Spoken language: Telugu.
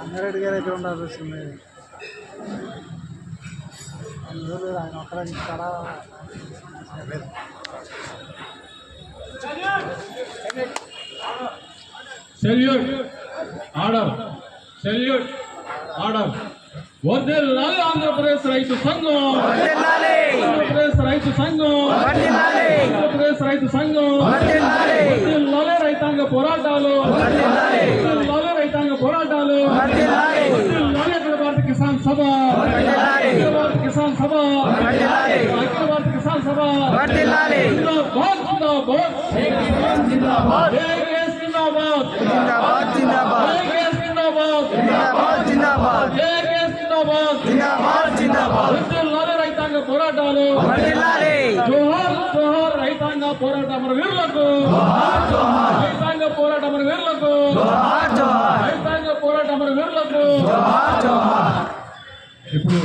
రంగారెడ్డి గారు ఎక్కడ ఉండాల్సి వస్తుంది? ఆయన ఒక్కడ ఇస్తారా? Salute order, salute order. వర్ధిల్లాలి ఆంధ్రప్రదేశ్ రైతు సంఘం, ఆంధ్రప్రదేశ్ రైతు సంఘం, ఆంధ్రప్రదేశ్ రైతు సంఘం. వర్ధిల్లాలి రైతాంగ పోరాటాలు, వర్ధిల్లాలి రైతాంగ పోరాటాలు, వర్ధిల్లాలి అఖిల భారత కిసాన్ సభ, అఖిల భారత కిసాన్ సభ, అఖిల భారత కిసాన్ సభ. జిందాబాద్ జిందాబాద్ జేకేఎస్ జిందాబాద్, జిందాబాద్ జేకేఎస్ జిందాబాద్, జిందాబాద్ జేకేఎస్ జిందాబాద్, జిందాబాద్. వర్ధిల్లాలి రైతాంగ పోరాటాలు, జోహార్ జోహార్ రైతాంగ పోరాట అమర వీరులకు, రైతాంగ పోరాట అమర వీరులకు, రైతాంగ పోరాట అమర వీరులకు. ఇప్పుడు